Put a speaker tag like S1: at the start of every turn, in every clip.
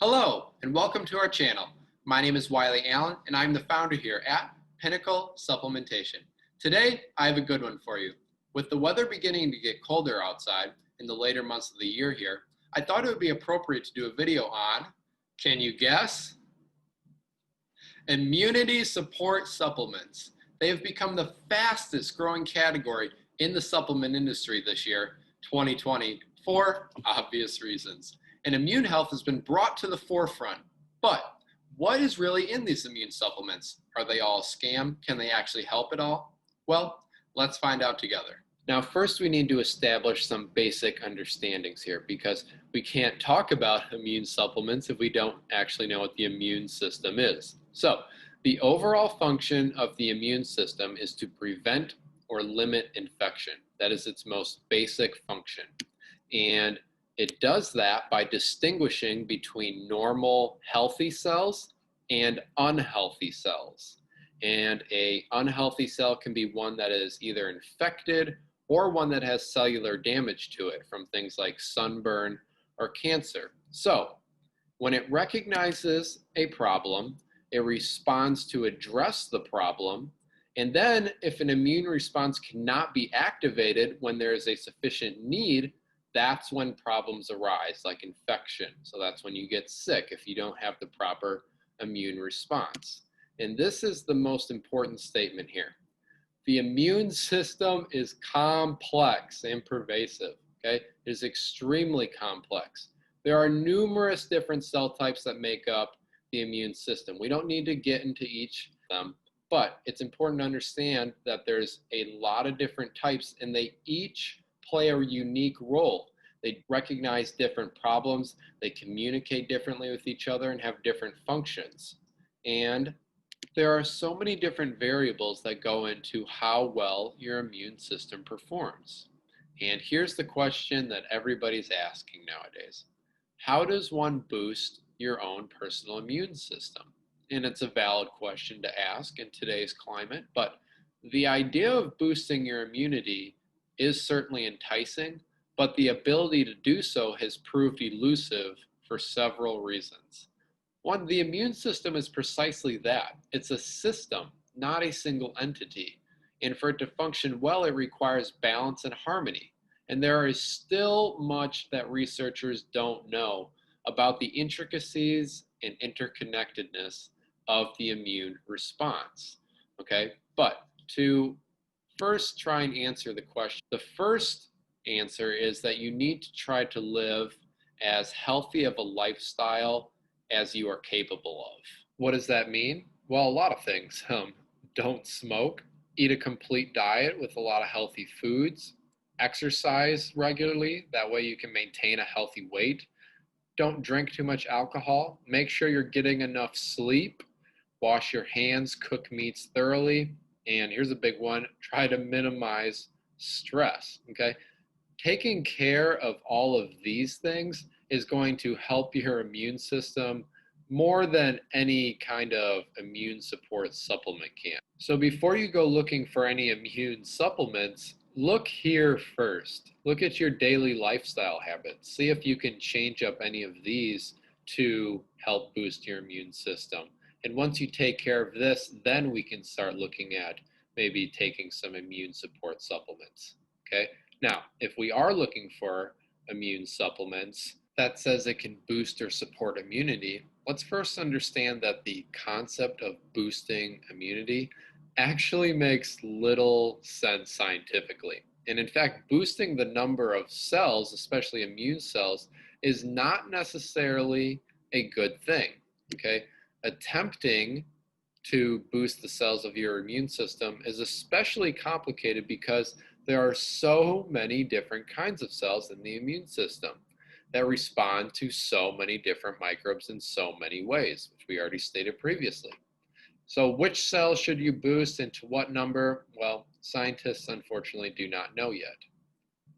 S1: Hello, and welcome to our channel. My name is Wiley Allen, and I'm the founder here at Pinnacle Supplementation. Today, I have a good one for you. With the weather beginning to get colder outside in the later months of the year here, I thought it would be appropriate to do a video on, can you guess? Immunity support supplements. They have become the fastest growing category in the supplement industry this year, 2020, for obvious reasons. And immune health has been brought to the forefront. But what is really in these immune supplements? Are they all a scam? Can they actually help at all? Well, let's find out together. Now, first we need to establish some basic understandings here because we can't talk about immune supplements if we don't actually know what the immune system is. So, the overall function of the immune system is to prevent or limit infection. That is its most basic function. And it does that by distinguishing between normal, healthy cells and unhealthy cells. And an unhealthy cell can be one that is either infected or one that has cellular damage to it from things like sunburn or cancer. So, when it recognizes a problem, it responds to address the problem, and then if an immune response cannot be activated when there is a sufficient need, that's when problems arise, like infection. So that's when you get sick if you don't have the proper immune response. And this is the most important statement here. The immune system is complex and pervasive, okay? It is extremely complex. There are numerous different cell types that make up the immune system. We don't need to get into each of them, but it's important to understand that there's a lot of different types and they each play a unique role. They recognize different problems, they communicate differently with each other and have different functions. And there are so many different variables that go into how well your immune system performs. And here's the question that everybody's asking nowadays. How does one boost your own personal immune system? And it's a valid question to ask in today's climate, but the idea of boosting your immunity is certainly enticing, but the ability to do so has proved elusive for several reasons. One, the immune system is precisely that. It's a system, not a single entity. And for it to function well, it requires balance and harmony. And there is still much that researchers don't know about the intricacies and interconnectedness of the immune response. Okay, but to first try and answer the question, the first answer is that you need to try to live as healthy of a lifestyle as you are capable of. What does that mean? Well, a lot of things. Don't smoke, eat a complete diet with a lot of healthy foods, exercise regularly, that way you can maintain a healthy weight. Don't drink too much alcohol, make sure you're getting enough sleep, wash your hands, cook meats thoroughly, and here's a big one, try to minimize stress, okay? Taking care of all of these things is going to help your immune system more than any kind of immune support supplement can. So before you go looking for any immune supplements, look here first. Look at your daily lifestyle habits. See if you can change up any of these to help boost your immune system. And once you take care of this, then we can start looking at maybe taking some immune support supplements, okay? Now, if we are looking for immune supplements that says it can boost or support immunity, let's first understand that the concept of boosting immunity actually makes little sense scientifically. And in fact, boosting the number of cells, especially immune cells, is not necessarily a good thing, okay? Attempting to boost the cells of your immune system is especially complicated because there are so many different kinds of cells in the immune system that respond to so many different microbes in so many ways, which we already stated previously. So which cells should you boost and to what number? Well, scientists unfortunately do not know yet.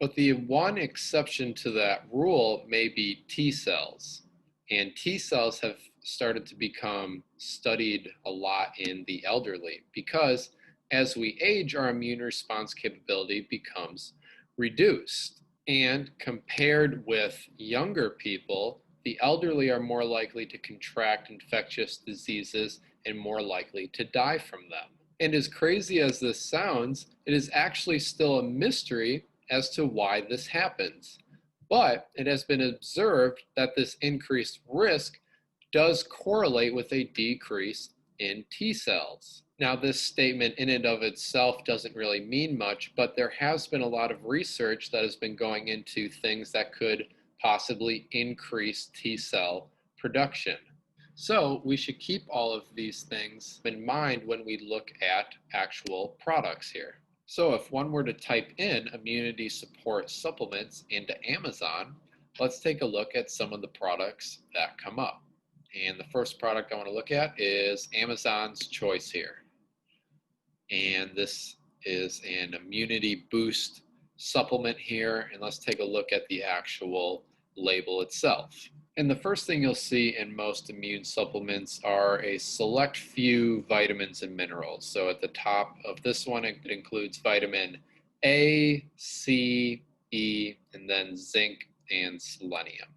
S1: But the one exception to that rule may be T cells. And T cells have started to become studied a lot in the elderly because as we age, our immune response capability becomes reduced. And compared with younger people, the elderly are more likely to contract infectious diseases and more likely to die from them. And as crazy as this sounds, it is actually still a mystery as to why this happens. But it has been observed that this increased risk does correlate with a decrease in T cells. Now, this statement in and of itself doesn't really mean much, but there has been a lot of research that has been going into things that could possibly increase T cell production. So we should keep all of these things in mind when we look at actual products here. So if one were to type in immunity support supplements into Amazon, let's take a look at some of the products that come up. And the first product I want to look at is Amazon's choice here. And this is an immunity boost supplement here. And let's take a look at the actual label itself. And the first thing you'll see in most immune supplements are a select few vitamins and minerals. So at the top of this one, it includes vitamin A, C, E, and then zinc and selenium.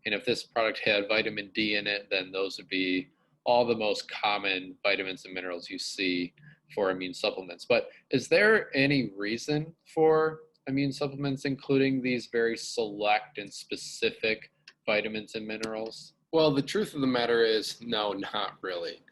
S1: And if this product had vitamin D in it, then those would be all the most common vitamins and minerals you see for immune supplements. But is there any reason for immune supplements including these very select and specific vitamins and minerals? Well, the truth of the matter is no, not really.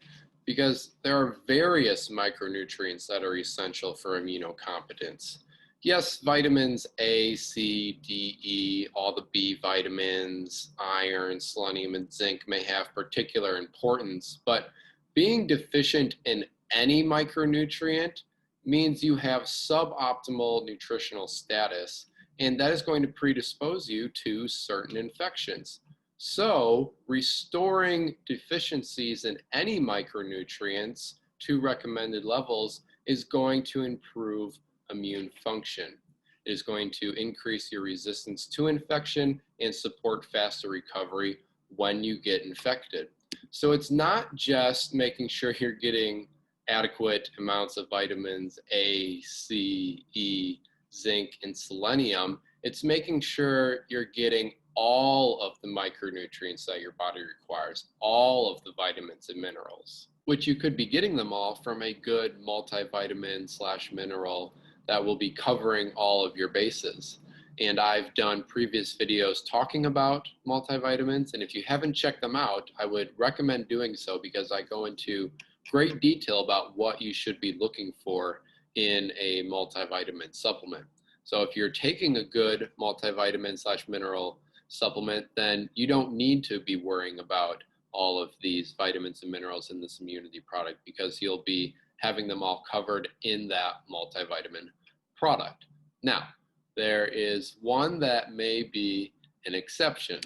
S1: Because there are various micronutrients that are essential for immunocompetence. Yes, vitamins A, C, D, E, all the B vitamins, iron, selenium, and zinc may have particular importance, but being deficient in any micronutrient means you have suboptimal nutritional status, and that is going to predispose you to certain infections. So, restoring deficiencies in any micronutrients to recommended levels is going to improve immune function. It is going to increase your resistance to infection and support faster recovery when you get infected. So it's not just making sure you're getting adequate amounts of vitamins A, C, E, zinc, and selenium. It's making sure you're getting all of the micronutrients that your body requires, all of the vitamins and minerals, which you could be getting them all from a good multivitamin/mineral that will be covering all of your bases. And I've done previous videos talking about multivitamins, and if you haven't checked them out, I would recommend doing so because I go into great detail about what you should be looking for in a multivitamin supplement. So if you're taking a good multivitamin/mineral supplement, then you don't need to be worrying about all of these vitamins and minerals in this immunity product because you'll be having them all covered in that multivitamin product. Now, there is one that may be an exception,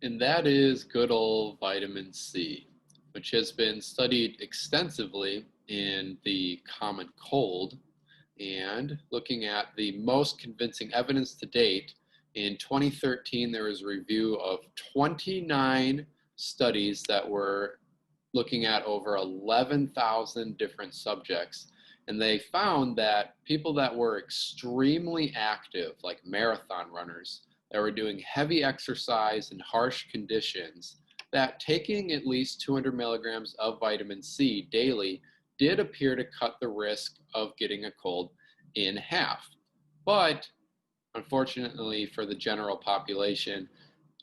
S1: and that is good old vitamin C, which has been studied extensively in the common cold. And looking at the most convincing evidence to date, in 2013, there was a review of 29 studies that were looking at over 11,000 different subjects. And they found that people that were extremely active, like marathon runners, that were doing heavy exercise in harsh conditions, that taking at least 200 milligrams of vitamin C daily did appear to cut the risk of getting a cold in half. But unfortunately for the general population,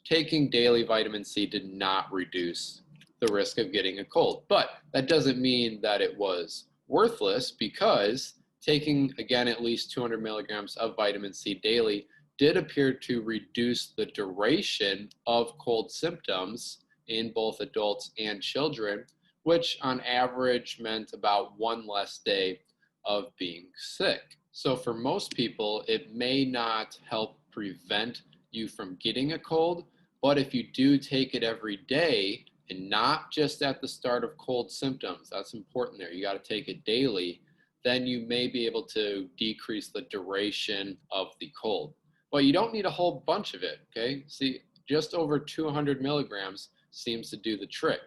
S1: taking daily vitamin C did not reduce the risk of getting a cold. But that doesn't mean that it was worthless because taking, again, at least 200 milligrams of vitamin C daily did appear to reduce the duration of cold symptoms in both adults and children, which on average meant about one less day of being sick. So for most people, it may not help prevent you from getting a cold, but if you do take it every day and not just at the start of cold symptoms, that's important there, you got to take it daily, then you may be able to decrease the duration of the cold. But you don't need a whole bunch of it, okay? See, just over 200 milligrams seems to do the trick,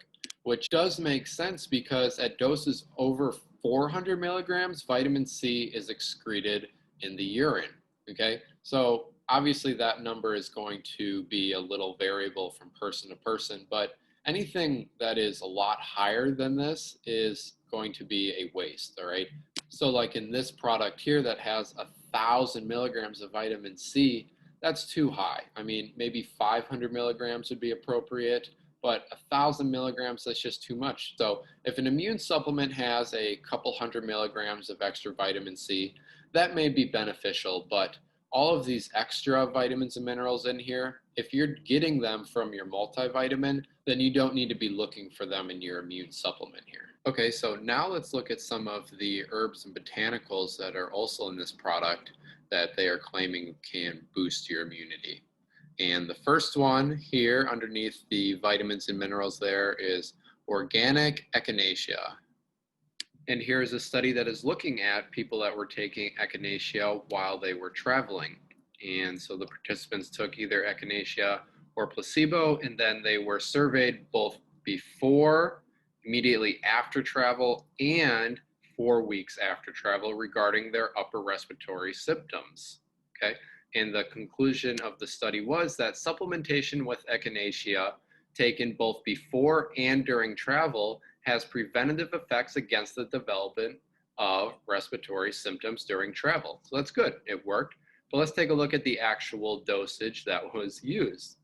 S1: which does make sense because at doses over 400 milligrams, vitamin C is excreted in the urine, okay? So obviously that number is going to be a little variable from person to person, but anything that is a lot higher than this is going to be a waste, all right? So like in this product here that has 1,000 milligrams of vitamin C, that's too high. I mean, maybe 500 milligrams would be appropriate, but 1,000 milligrams, that's just too much. So if an immune supplement has a couple hundred milligrams of extra vitamin C, that may be beneficial, but all of these extra vitamins and minerals in here, if you're getting them from your multivitamin, then you don't need to be looking for them in your immune supplement here. Okay, so now let's look at some of the herbs and botanicals that are also in this product that they are claiming can boost your immunity. And the first one here underneath the vitamins and minerals there is organic echinacea. And here is a study that is looking at people that were taking echinacea while they were traveling. And so the participants took either echinacea or placebo, and then they were surveyed both before, immediately after travel, and 4 weeks after travel regarding their upper respiratory symptoms. Okay. And the conclusion of the study was that supplementation with echinacea taken both before and during travel has preventative effects against the development of respiratory symptoms during travel. So that's good, it worked. But let's take a look at the actual dosage that was used.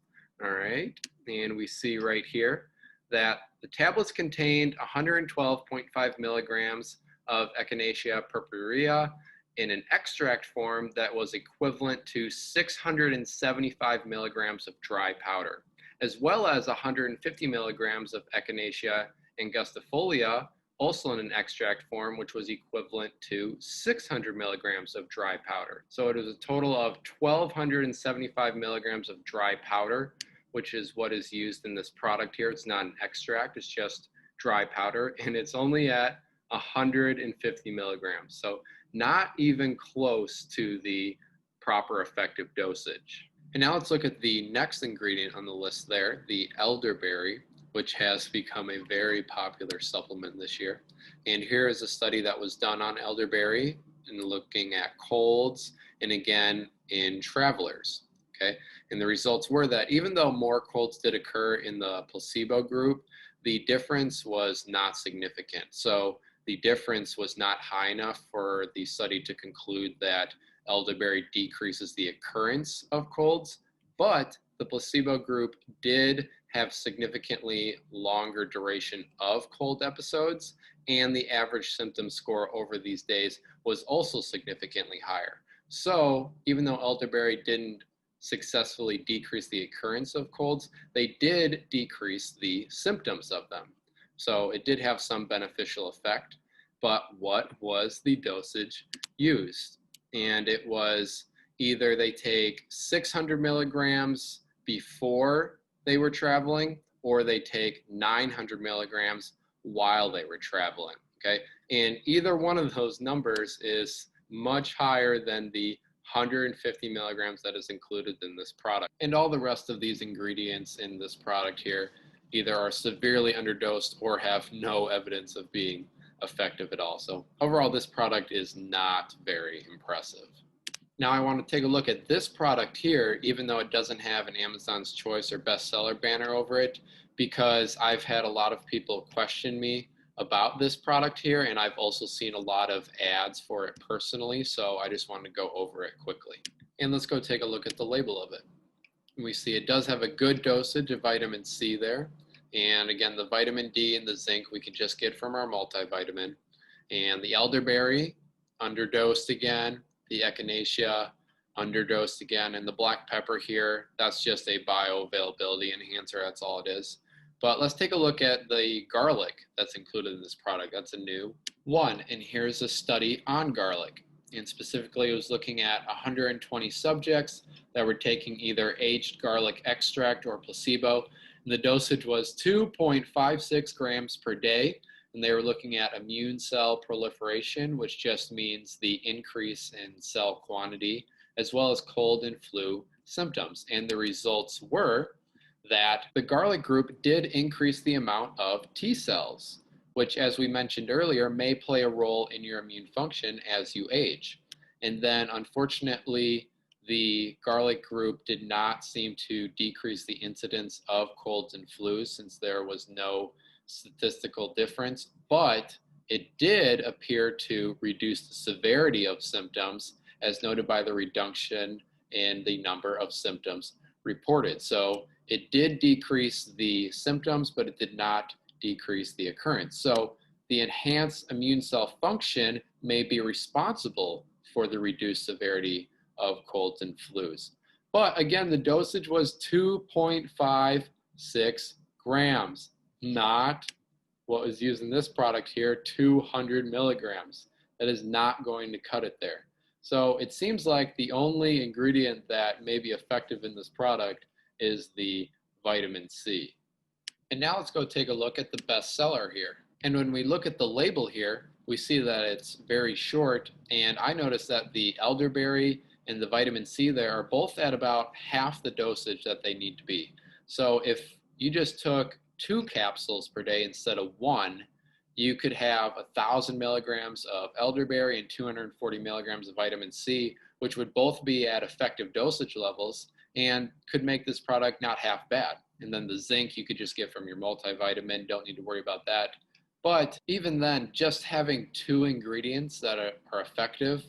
S1: All right, and we see right here that the tablets contained 112.5 milligrams of echinacea purpurea in an extract form that was equivalent to 675 milligrams of dry powder, as well as 150 milligrams of echinacea angustifolia, also in an extract form, which was equivalent to 600 milligrams of dry powder. So it was a total of 1,275 milligrams of dry powder, which is what is used in this product here. It's not an extract, it's just dry powder, and it's only at 150 milligrams. So not even close to the proper effective dosage. And now let's look at the next ingredient on the list there, the elderberry, which has become a very popular supplement this year. And here is a study that was done on elderberry and looking at colds and again in travelers. Okay, and the results were that even though more colds did occur in the placebo group, the difference was not significant. So the difference was not high enough for the study to conclude that elderberry decreases the occurrence of colds, but the placebo group did have significantly longer duration of cold episodes, and the average symptom score over these days was also significantly higher. So even though elderberry didn't successfully decrease the occurrence of colds, they did decrease the symptoms of them. So it did have some beneficial effect, but what was the dosage used? And it was either they take 600 milligrams before they were traveling, or they take 900 milligrams while they were traveling, okay? And either one of those numbers is much higher than the 150 milligrams that is included in this product. And all the rest of these ingredients in this product here either are severely underdosed or have no evidence of being effective at all. So overall, this product is not very impressive. Now I want to take a look at this product here, even though it doesn't have an Amazon's Choice or bestseller banner over it, because I've had a lot of people question me about this product here, and I've also seen a lot of ads for it personally, so I just wanted to go over it quickly. And let's go take a look at the label of it. We see it does have a good dosage of vitamin C there, and again, the vitamin D and the zinc we can just get from our multivitamin, and the elderberry, underdosed again, the echinacea, underdosed again, and the black pepper here, that's just a bioavailability enhancer, that's all it is. But let's take a look at the garlic that's included in this product. That's a new one, and here's a study on garlic. And specifically, it was looking at 120 subjects that were taking either aged garlic extract or placebo. And the dosage was 2.56 grams per day. And they were looking at immune cell proliferation, which just means the increase in cell quantity, as well as cold and flu symptoms. And the results were that the garlic group did increase the amount of T cells, which, as we mentioned earlier, may play a role in your immune function as you age. And then, unfortunately, the garlic group did not seem to decrease the incidence of colds and flus since there was no statistical difference, but it did appear to reduce the severity of symptoms as noted by the reduction in the number of symptoms reported. So it did decrease the symptoms, but it did not decrease the occurrence. So the enhanced immune cell function may be responsible for the reduced severity of colds and flus. But again, the dosage was 2.56 grams, not what was used in this product here, 200 milligrams. That is not going to cut it there. So it seems like the only ingredient that may be effective in this product is the vitamin C. And now let's go take a look at the best seller here. And when we look at the label here, we see that it's very short, and I noticed that the elderberry and the vitamin C there are both at about half the dosage that they need to be. So if you just took 2 capsules per day instead of 1, you could have 1,000 milligrams of elderberry and 240 milligrams of vitamin C, which would both be at effective dosage levels and could make this product not half bad. And then the zinc you could just get from your multivitamin, don't need to worry about that. But even then, just having 2 ingredients that are effective,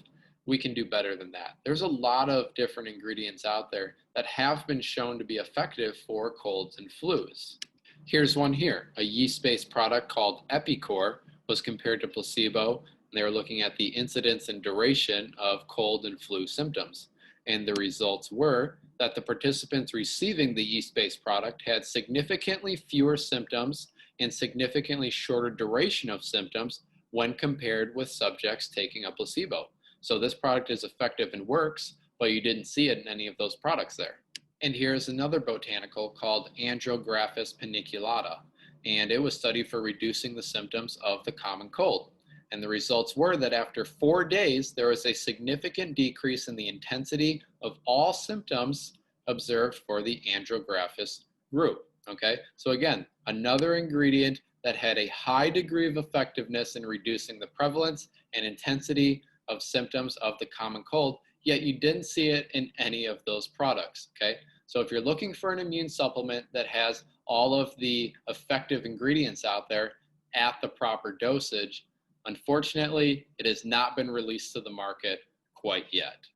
S1: we can do better than that. There's a lot of different ingredients out there that have been shown to be effective for colds and flus. Here's one here. A yeast-based product called Epicor was compared to placebo, and they were looking at the incidence and duration of cold and flu symptoms. And the results were that the participants receiving the yeast-based product had significantly fewer symptoms and significantly shorter duration of symptoms when compared with subjects taking a placebo. So this product is effective and works, but you didn't see it in any of those products there. And here's another botanical called Andrographis paniculata, and it was studied for reducing the symptoms of the common cold. And the results were that after 4 days, there was a significant decrease in the intensity of all symptoms observed for the Andrographis group. Okay, so again, another ingredient that had a high degree of effectiveness in reducing the prevalence and intensity of symptoms of the common cold, yet you didn't see it in any of those products. Okay, so if you're looking for an immune supplement that has all of the effective ingredients out there at the proper dosage, unfortunately, it has not been released to the market quite yet.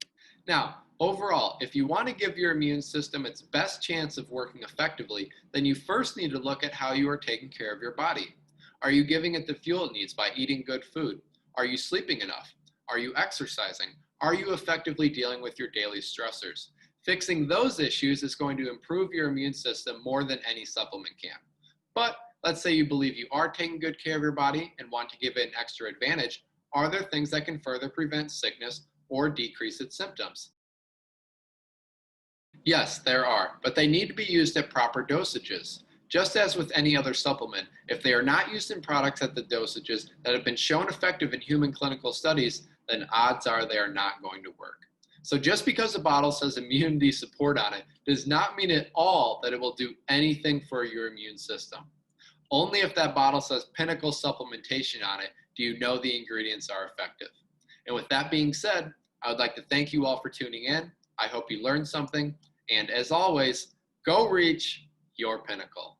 S1: Now, overall, if you want to give your immune system its best chance of working effectively, then you first need to look at how you are taking care of your body. Are you giving it the fuel it needs by eating good food? Are you sleeping enough? Are you exercising? Are you effectively dealing with your daily stressors? Fixing those issues is going to improve your immune system more than any supplement can. But let's say you believe you are taking good care of your body and want to give it an extra advantage. Are there things that can further prevent sickness or decrease its symptoms? Yes, there are, but they need to be used at proper dosages. Just as with any other supplement, if they are not used in products at the dosages that have been shown effective in human clinical studies, then odds are they are not going to work. So just because a bottle says immunity support on it does not mean at all that it will do anything for your immune system. Only if that bottle says Pinnacle supplementation on it do you know the ingredients are effective. And with that being said, I would like to thank you all for tuning in. I hope you learned something. And as always, go reach your pinnacle.